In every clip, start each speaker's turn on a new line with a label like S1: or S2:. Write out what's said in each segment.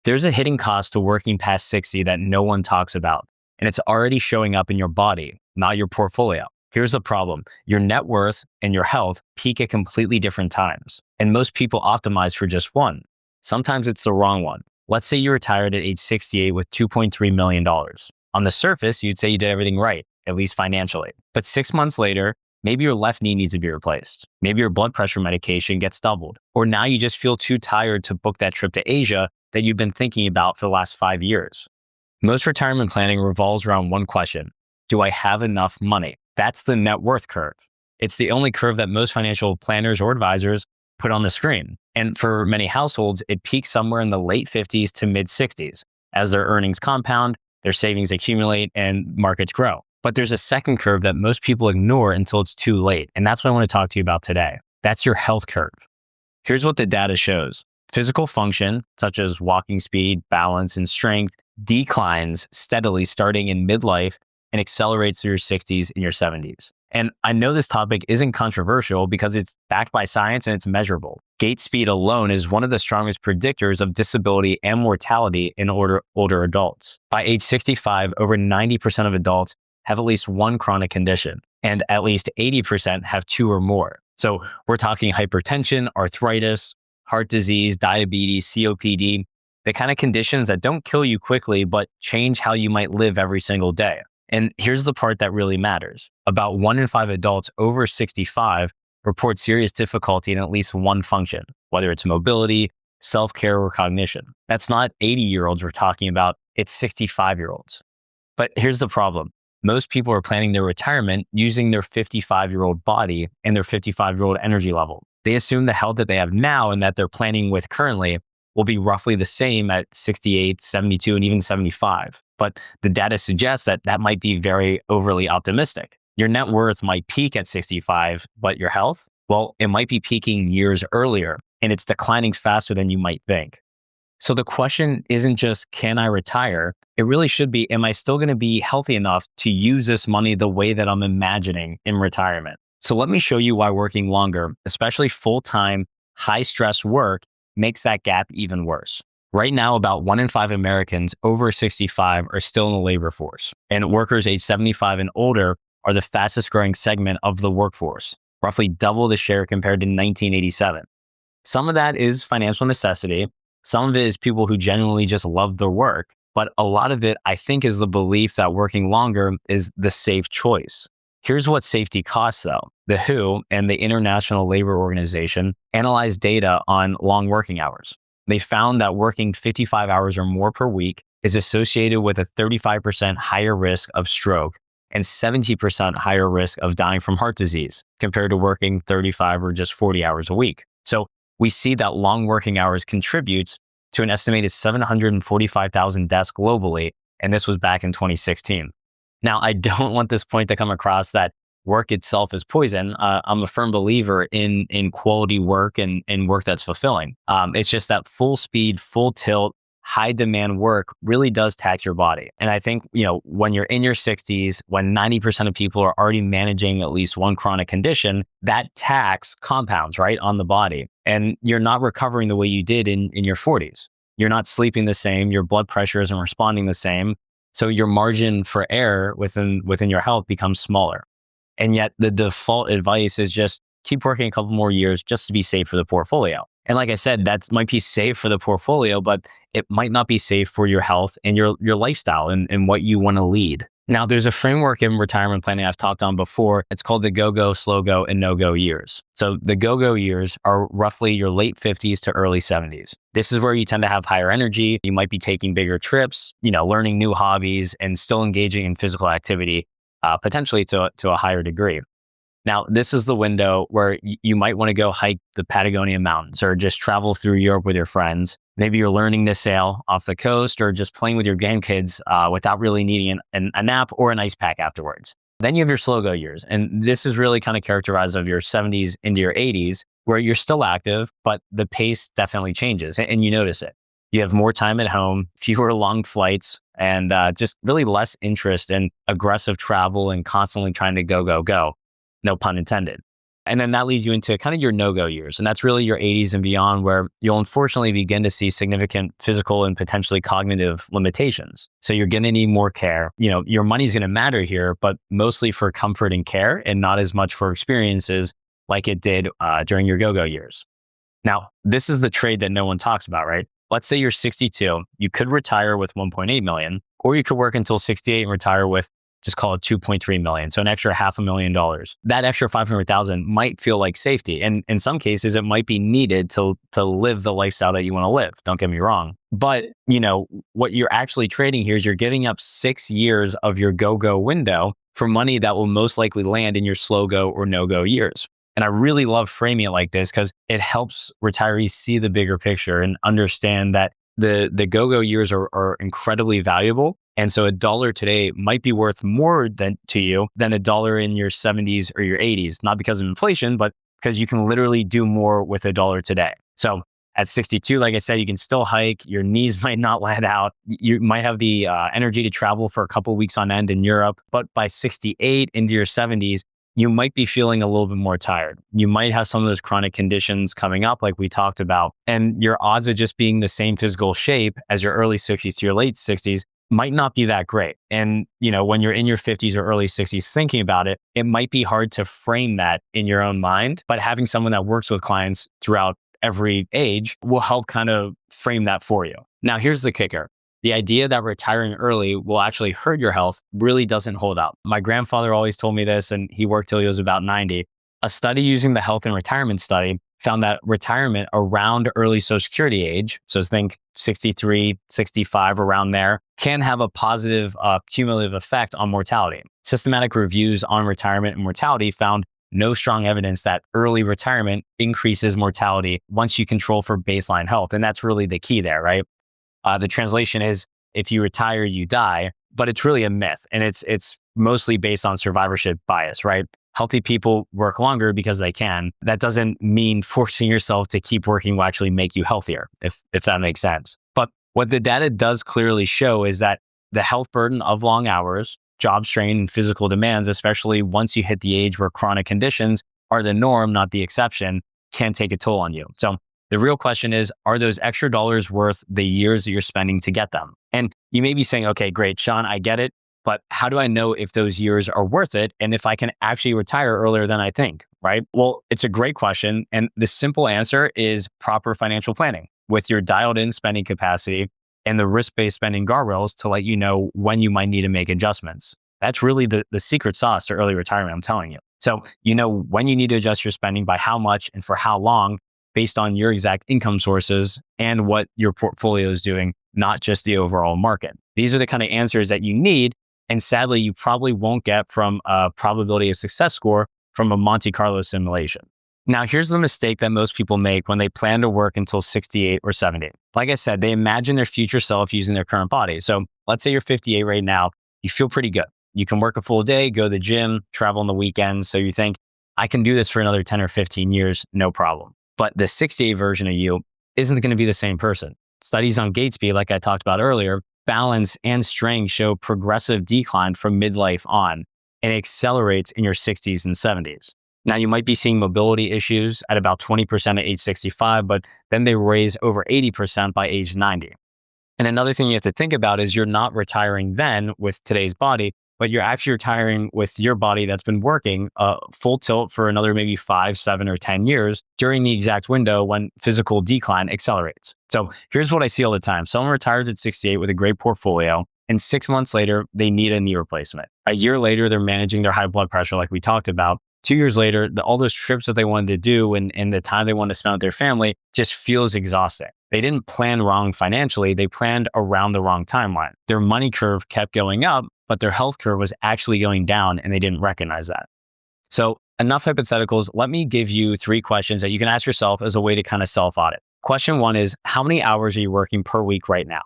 S1: There's a hidden cost to working past 60 that no one talks about, and it's already showing up in your body, not your portfolio. Here's the problem. Your net worth and your health peak at completely different times, and most people optimize for just one. Sometimes it's the wrong one. Let's say you retired at age 68 with $2.3 million. On the surface, you'd say you did everything right, at least financially. But 6 months later, maybe your left knee needs to be replaced. Maybe your blood pressure medication gets doubled. Or now you just feel too tired to book that trip to Asia that you've been thinking about for the last 5 years. Most retirement planning revolves around one question. Do I have enough money? That's the net worth curve. It's the only curve that most financial planners or advisors put on the screen. And for many households, it peaks somewhere in the late 50s to mid 60s as their earnings compound, their savings accumulate, and markets grow. But there's a second curve that most people ignore until it's too late. And that's what I want to talk to you about today. That's your health curve. Here's what the data shows. Physical function, such as walking speed, balance, and strength, declines steadily starting in midlife and accelerates through your 60s and your 70s. And I know this topic isn't controversial because it's backed by science and it's measurable. Gait speed alone is one of the strongest predictors of disability and mortality in older adults. By age 65, over 90% of adults have at least one chronic condition, and at least 80% have two or more. So we're talking hypertension, arthritis, heart disease, diabetes, COPD, the kind of conditions that don't kill you quickly, but change how you might live every single day. And here's the part that really matters. About 1 in 5 adults over 65 report serious difficulty in at least one function, whether it's mobility, self-care, or cognition. That's not 80-year-olds we're talking about, it's 65-year-olds. But here's the problem. Most people are planning their retirement using their 55-year-old body and their 55-year-old energy level. They assume the health that they have now and that they're planning with currently will be roughly the same at 68, 72, and even 75. But the data suggests that that might be very overly optimistic. Your net worth might peak at 65, but your health, well, it might be peaking years earlier, and it's declining faster than you might think. So the question isn't just, can I retire? It really should be, am I still going to be healthy enough to use this money the way that I'm imagining in retirement? So let me show you why working longer, especially full-time, high-stress work, makes that gap even worse. Right now, about 1 in 5 Americans over 65 are still in the labor force, and workers age 75 and older are the fastest growing segment of the workforce, roughly double the share compared to 1987. Some of that is financial necessity. Some of it is people who genuinely just love their work. But a lot of it, I think, is the belief that working longer is the safe choice. Here's what safety costs, though. The WHO and the International Labor Organization analyzed data on long working hours. They found that working 55 hours or more per week is associated with a 35% higher risk of stroke and 70% higher risk of dying from heart disease compared to working 35 or just 40 hours a week. So we see that long working hours contributes to an estimated 745,000 deaths globally, and this was back in 2016. Now, I don't want this point to come across that work itself is poison. I'm a firm believer in quality work and work that's fulfilling. It's just that full speed, full tilt, high demand work really does tax your body. And I think, when you're in your 60s, when 90% of people are already managing at least one chronic condition, that tax compounds, right, on the body. And you're not recovering the way you did in your 40s. You're not sleeping the same. Your blood pressure isn't responding the same. So your margin for error within your health becomes smaller. And yet the default advice is just keep working a couple more years just to be safe for the portfolio. And like I said, that might be safe for the portfolio, but it might not be safe for your health and your lifestyle and what you want to lead. Now, there's a framework in retirement planning I've talked on before. It's called the go-go, slow-go, and no-go years. So the go-go years are roughly your late 50s to early 70s. This is where you tend to have higher energy. You might be taking bigger trips, learning new hobbies, and still engaging in physical activity, potentially to a higher degree. Now, this is the window where you might want to go hike the Patagonia Mountains or just travel through Europe with your friends. Maybe you're learning to sail off the coast or just playing with your grandkids without really needing a nap or an ice pack afterwards. Then you have your slow-go years. And this is really kind of characterized of your 70s into your 80s, where you're still active, but the pace definitely changes and you notice it. You have more time at home, fewer long flights, and just really less interest in aggressive travel and constantly trying to go, go, go. No pun intended. And then that leads you into kind of your no-go years. And that's really your 80s and beyond, where you'll unfortunately begin to see significant physical and potentially cognitive limitations. So you're going to need more care. Your money's going to matter here, but mostly for comfort and care and not as much for experiences like it did during your go-go years. Now, this is the trade that no one talks about, right? Let's say you're 62, you could retire with 1.8 million, or you could work until 68 and retire with, just call it 2.3 million. So an extra $500,000. That extra 500,000 might feel like safety. And in some cases, it might be needed to live the lifestyle that you want to live. Don't get me wrong. But what you're actually trading here is you're giving up 6 years of your go-go window for money that will most likely land in your slow go or no-go years. And I really love framing it like this because it helps retirees see the bigger picture and understand that the go-go years are incredibly valuable. And so $1 today might be worth more to you than $1 in your 70s or your 80s, not because of inflation, but because you can literally do more with $1 today. So at 62, like I said, you can still hike. Your knees might not let out. You might have the energy to travel for a couple of weeks on end in Europe. But by 68 into your 70s, you might be feeling a little bit more tired. You might have some of those chronic conditions coming up like we talked about. And your odds of just being the same physical shape as your early 60s to your late 60s might not be that great. And, when you're in your 50s or early 60s thinking about it, it might be hard to frame that in your own mind. But having someone that works with clients throughout every age will help kind of frame that for you. Now, here's the kicker. The idea that retiring early will actually hurt your health really doesn't hold up. My grandfather always told me this, and he worked till he was about 90. A study using the health and retirement study found that retirement around early Social Security age, so think 63, 65, around there, can have a positive cumulative effect on mortality. Systematic reviews on retirement and mortality found no strong evidence that early retirement increases mortality once you control for baseline health. And that's really the key there, right? The translation is, if you retire, you die, but it's really a myth. And it's mostly based on survivorship bias, right? Healthy people work longer because they can. That doesn't mean forcing yourself to keep working will actually make you healthier, if that makes sense. But what the data does clearly show is that the health burden of long hours, job strain, and physical demands, especially once you hit the age where chronic conditions are the norm, not the exception, can take a toll on you. So the real question is, are those extra dollars worth the years that you're spending to get them? And you may be saying, okay, great, Sean, I get it, but how do I know if those years are worth it and if I can actually retire earlier than I think, right? Well, it's a great question. And the simple answer is proper financial planning with your dialed in spending capacity and the risk-based spending guardrails to let you know when you might need to make adjustments. That's really the secret sauce to early retirement, I'm telling you. So you know when you need to adjust your spending, by how much and for how long, based on your exact income sources and what your portfolio is doing, not just the overall market. These are the kind of answers that you need. And sadly, you probably won't get from a probability of success score from a Monte Carlo simulation. Now, here's the mistake that most people make when they plan to work until 68 or 70. Like I said, they imagine their future self using their current body. So let's say you're 58 right now, you feel pretty good. You can work a full day, go to the gym, travel on the weekends. So you think, I can do this for another 10 or 15 years, no problem. But the 68 version of you isn't going to be the same person. Studies on gait speed, like I talked about earlier, balance and strength show progressive decline from midlife on, and it accelerates in your 60s and 70s. Now, you might be seeing mobility issues at about 20% at age 65, but then they raise over 80% by age 90. And another thing you have to think about is you're not retiring then with today's body, but you're actually retiring with your body that's been working full tilt for another maybe 5, 7, or 10 years during the exact window when physical decline accelerates. So here's what I see all the time. Someone retires at 68 with a great portfolio, and 6 months later, they need a knee replacement. A year later, they're managing their high blood pressure like we talked about. 2 years later, all those trips that they wanted to do and the time they wanted to spend with their family just feels exhausting. They didn't plan wrong financially. They planned around the wrong timeline. Their money curve kept going up, but their health curve was actually going down and they didn't recognize that. So enough hypotheticals. Let me give you 3 questions that you can ask yourself as a way to kind of self-audit. Question 1 is, how many hours are you working per week right now?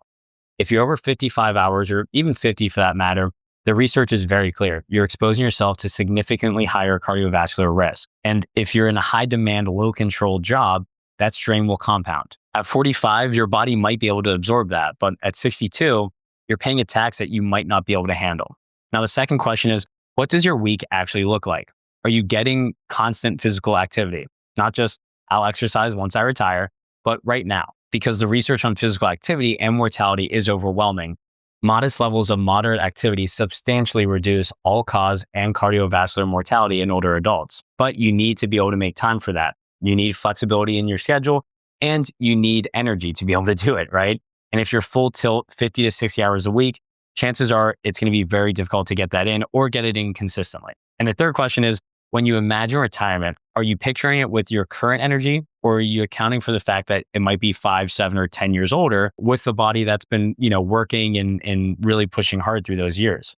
S1: If you're over 55 hours or even 50 for that matter, the research is very clear. You're exposing yourself to significantly higher cardiovascular risk. And if you're in a high demand, low control job, that strain will compound. At 45, your body might be able to absorb that. But at 62, you're paying a tax that you might not be able to handle. Now, the second question is, what does your week actually look like? Are you getting constant physical activity? Not just I'll exercise once I retire, but right now, because the research on physical activity and mortality is overwhelming. Modest levels of moderate activity substantially reduce all-cause and cardiovascular mortality in older adults. But you need to be able to make time for that. You need flexibility in your schedule, and you need energy to be able to do it, right? And if you're full tilt 50 to 60 hours a week, chances are it's going to be very difficult to get that in or get it in consistently. And the third question is, when you imagine retirement, are you picturing it with your current energy, or are you accounting for the fact that it might be 5, 7, or 10 years older with the body that's been, working and really pushing hard through those years?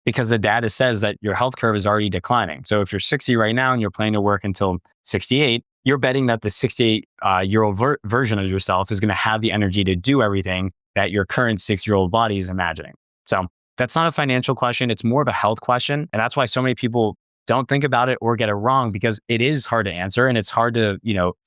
S1: Because the data says that your health curve is already declining. So if you're 60 right now and you're planning to work until 68, you're betting that the 68-year-old version of yourself is going to have the energy to do everything that your current 6-year-old body is imagining. So that's not a financial question. It's more of a health question. And that's why so many people don't think about it or get it wrong, because it is hard to answer and it's hard to,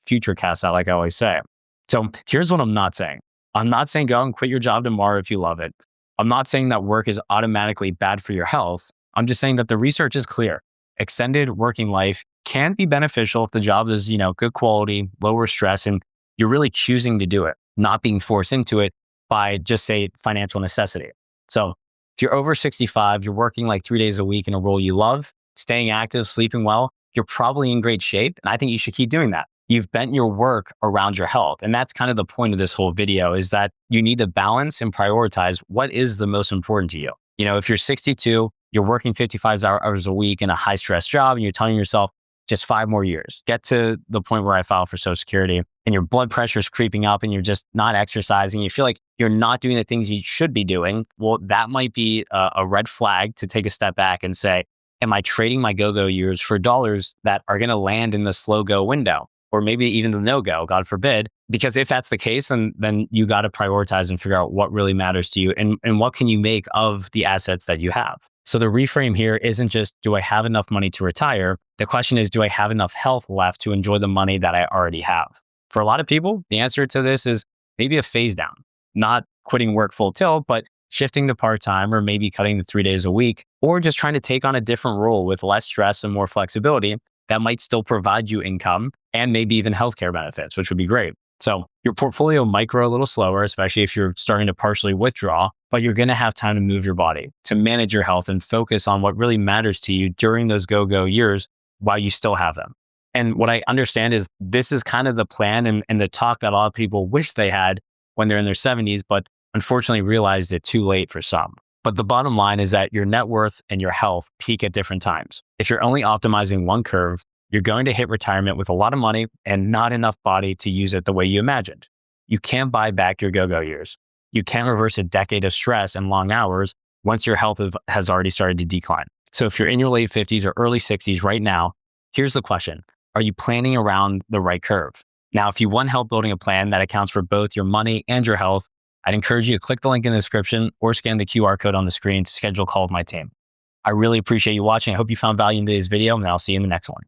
S1: future cast out, like I always say. So here's what I'm not saying. I'm not saying go out and quit your job tomorrow if you love it. I'm not saying that work is automatically bad for your health. I'm just saying that the research is clear. Extended working life can be beneficial if the job is, good quality, lower stress, and you're really choosing to do it, not being forced into it by just say financial necessity. So if you're over 65, you're working like 3 days a week in a role you love, staying active, sleeping well, you're probably in great shape. And I think you should keep doing that. You've bent your work around your health. And that's kind of the point of this whole video, is that you need to balance and prioritize what is the most important to you. If you're 62, you're working 55 hours a week in a high stress job and you're telling yourself just 5 more years, get to the point where I file for Social Security, and your blood pressure is creeping up and you're just not exercising. You feel like you're not doing the things you should be doing. Well, that might be a red flag to take a step back and say, am I trading my go-go years for dollars that are going to land in the slow go window, or maybe even the no-go, God forbid? Because if that's the case, then you got to prioritize and figure out what really matters to you and what can you make of the assets that you have. So the reframe here isn't just, do I have enough money to retire? The question is, do I have enough health left to enjoy the money that I already have? For a lot of people, the answer to this is maybe a phase down, not quitting work full tilt, but shifting to part-time, or maybe cutting to 3 days a week, or just trying to take on a different role with less stress and more flexibility that might still provide you income and maybe even healthcare benefits, which would be great. So your portfolio might grow a little slower, especially if you're starting to partially withdraw, but you're going to have time to move your body, to manage your health and focus on what really matters to you during those go-go years while you still have them. And what I understand is this is kind of the plan and the talk that a lot of people wish they had when they're in their 70s, but unfortunately realized it too late for some. But the bottom line is that your net worth and your health peak at different times. If you're only optimizing one curve, you're going to hit retirement with a lot of money and not enough body to use it the way you imagined. You can't buy back your go-go years. You can't reverse a decade of stress and long hours once your health has already started to decline. So if you're in your late 50s or early 60s right now, here's the question. Are you planning around the right curve? Now, if you want help building a plan that accounts for both your money and your health, I'd encourage you to click the link in the description or scan the QR code on the screen to schedule a call with my team. I really appreciate you watching. I hope you found value in today's video, and I'll see you in the next one.